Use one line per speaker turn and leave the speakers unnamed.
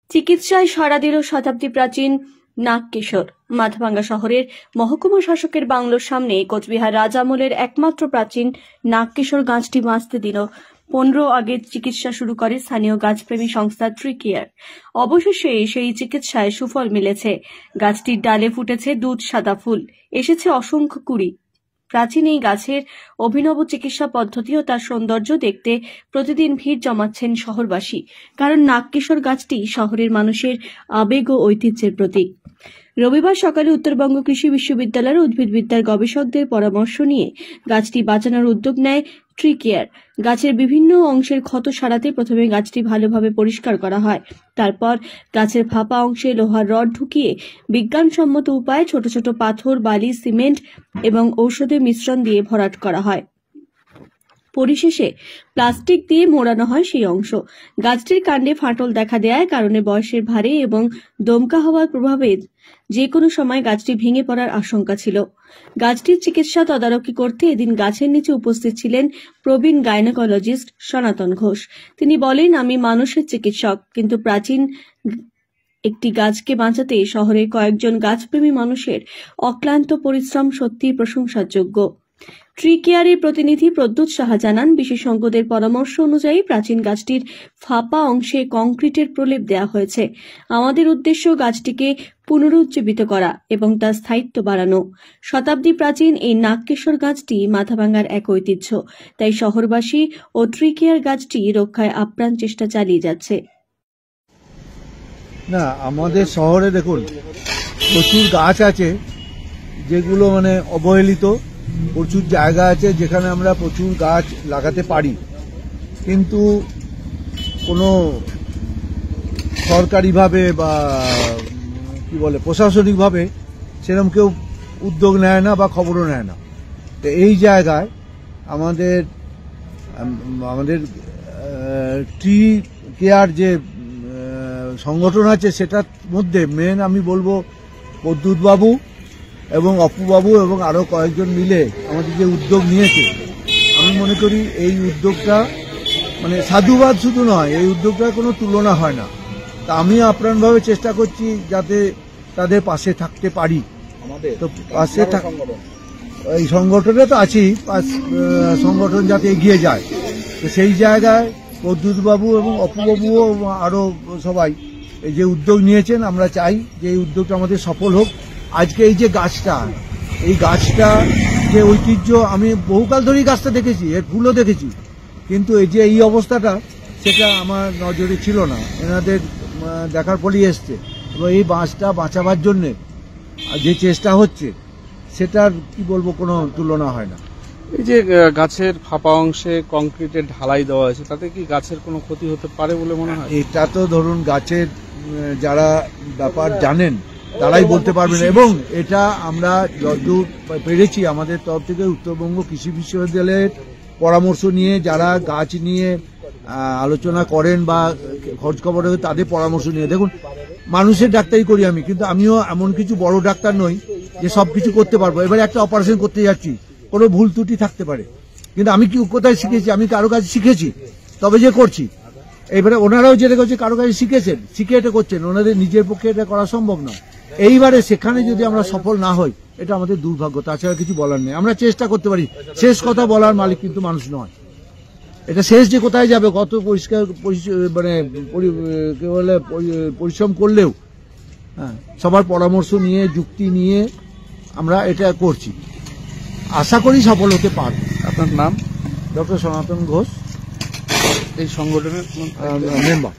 চিকিৎসায় সাড়া দিল শতাব্দী প্রাচীন নাগকেশর। মাথাভাঙ্গা শহরের মহকুমা শাসকের বাংলোর সামনে কোচবিহার রাজ আমলের একমাত্র প্রাচীন নাগকেশর গাছটি বাঁচতে দিল 15 আগে চিকিৎসা শুরু করে স্থানীয় গাছপ্রেমী সংস্থা ট্রি কেয়ার। অবশেষে সেই চিকিৎসায় সুফল মিলেছে। গাছটির ডালে ফুটেছে দুধ সাদা ফুল, এসেছে অসংখ্য কুড়ি। প্রাচীন এই গাছের অভিনব চিকিৎসা পদ্ধতি ও তার সৌন্দর্য দেখতে প্রতিদিন ভিড় জমাচ্ছেন শহরবাসী, কারণ নাগকেশর গাছটি শহরের মানুষের আবেগ ও ঐতিহ্যের প্রতীক। রবিবার সকালে উত্তরবঙ্গ কৃষি বিশ্ববিদ্যালয়ের উদ্ভিদবিদ্যার গবেষকদের পরামর্শ নিয়ে গাছটি বাঁচানোর উদ্যোগ নেয় ট্রি কেয়ার। গাছের বিভিন্ন অংশের ক্ষত সারাতে প্রথমে গাছটি ভালোভাবে পরিষ্কার করা হয়। তারপর গাছের ফাঁপা অংশে লোহার রড ঢুকিয়ে বিজ্ঞানসম্মত উপায়ে ছোট ছোট পাথর, বালি, সিমেন্ট এবং ঔষধের মিশ্রণ দিয়ে ভরাট করা হয়। পরিশেষে প্লাস্টিক দিয়ে মোড়ানো হয় সেই অংশ। গাছটির কাণ্ডে ফাটল দেখা দেওয়ার কারণে বয়সের ভারে এবং দমকা হওয়ার প্রভাবে যে কোনো সময় গাছটি ভেঙে পড়ার আশঙ্কা ছিল। গাছটির চিকিৎসা তদারকি করতে এদিন গাছের নিচে উপস্থিত ছিলেন প্রবীণ গাইনোকোলজিস্ট সনাতন ঘোষ। তিনি বলেন, আমি মানুষের চিকিৎসক, কিন্তু প্রাচীন একটি গাছকে বাঁচাতে শহরের কয়েকজন গাছপ্রেমী মানুষের অক্লান্ত পরিশ্রম সত্যিই প্রশংসার যোগ্য। ট্রি কেয়ারের প্রতিনিধি প্রদ্যুৎ সাহা জানান, বিশেষজ্ঞদের পরামর্শ অনুযায়ী প্রাচীন গাছটির ফাঁপা অংশে কংক্রিটের প্রলেপ দেওয়া হয়েছে। আমাদের উদ্দেশ্য গাছটিকে পুনরুজ্জীবিত করা এবং তার স্থায়িত্ব বাড়ানো। শতাব্দী প্রাচীন এই নাগকেশর গাছটি মাথাভাঙ্গার এক ঐতিহ্য, তাই শহরবাসী ও ট্রি কেয়ার গাছটি রক্ষায় আপ্রাণ চেষ্টা চালিয়ে যাচ্ছে।
না, আমাদের শহরে দেখুন প্রচুর গাছ আছে যেগুলো অবহেলিত। প্রচুর জায়গা আছে যেখানে আমরা প্রচুর গাছ লাগাতে পারি, কিন্তু কোনো সরকারিভাবে বা প্রশাসনিকভাবে সেরকম কেউ উদ্যোগ নেয় না বা খবরও নেয় না। তো এই জায়গায় আমাদের ট্রি কেয়ার যে সংগঠন আছে সেটার মধ্যে মেন আমি বলবো প্রদ্যুৎ বাবু এবং অপুবাবু এবং আরো কয়েকজন মিলে আমাদের যে উদ্যোগ নিয়েছে, আমি মনে করি এই উদ্যোগটা সাধুবাদ শুধু নয়, এই উদ্যোগটার কোনো তুলনা হয় না। তা আমি আপ্রাণভাবে চেষ্টা করছি যাতে তাদের পাশে থাকতে পারি। তো পাশে এই সংগঠনে তো আছি, সংগঠন যাতে এগিয়ে যায়, তো সেই জায়গায় প্রদ্যুৎ বাবু এবং অপুবাবুও আরো সবাই এই যে উদ্যোগ নিয়েছেন, আমরা চাই যে এই উদ্যোগটা আমাদের সফল হোক। আজকে এই যে গাছটা, এই গাছটা যে ঐতিহ্য, আমি বহুকাল ধরেই গাছটা দেখেছি, এর ফুলও দেখেছি, কিন্তু এই যে এই অবস্থাটা সেটা আমার নজরে ছিল না, এনাদের দেখার পরই এসছে। এবং এই গাছটা বাঁচাবার জন্য যে চেষ্টা হচ্ছে সেটার কি বলবো, কোনো তুলনা হয় না।
এই যে গাছের ফাঁপা অংশে কংক্রিটের ঢালাই দেওয়া আছে, তাতে কি গাছের কোনো ক্ষতি হতে পারে বলে মনে হয়?
এটা তো ধরুন গাছের যারা ব্যাপার জানেন তারাই বলতে পারবেন, এবং এটা আমরা যতদূর পেরেছি আমাদের তরফ থেকে উত্তরবঙ্গ কৃষি বিশ্ববিদ্যালয়ের পরামর্শ নিয়ে যারা গাছ নিয়ে আলোচনা করেন বা খোঁজ খবর তাদের পরামর্শ নিয়ে, দেখুন মানুষের ডাক্তারি করি আমি, কিন্তু আমিও এমন কিছু বড় ডাক্তার নই যে সবকিছু করতে পারবো। এবারে একটা অপারেশন করতে যাচ্ছি, কোনো ভুল ত্রুটি থাকতে পারে, কিন্তু আমি কি কোথায় শিখেছি? আমি কারো কাছে শিখেছি তবে যে করছি। এবারে ওনারাও যেটা করছে কারো কাছে শিখেছেন, শিখে এটা করছেন, ওনাদের নিজের পক্ষে এটা করা সম্ভব নয়। এইবারে সেখানে যদি আমরা সফল না হই, এটা আমাদের দুর্ভাগ্য, তাছাড়া কিছু বলার নেই। আমরা চেষ্টা করতে পারি, শেষ কথা বলার মালিক কিন্তু মানুষ নয়। এটা শেষ যে কোথায় যাবে, কত পরিষ্কার পরিশ্রম করলেও সবার পরামর্শ নিয়ে যুক্তি নিয়ে আমরা এটা করছি, আশা করি সফল হতে পারব।
আপনার নাম?
ডক্টর সনাতন ঘোষ,
এই সংগঠনের
মেম্বার।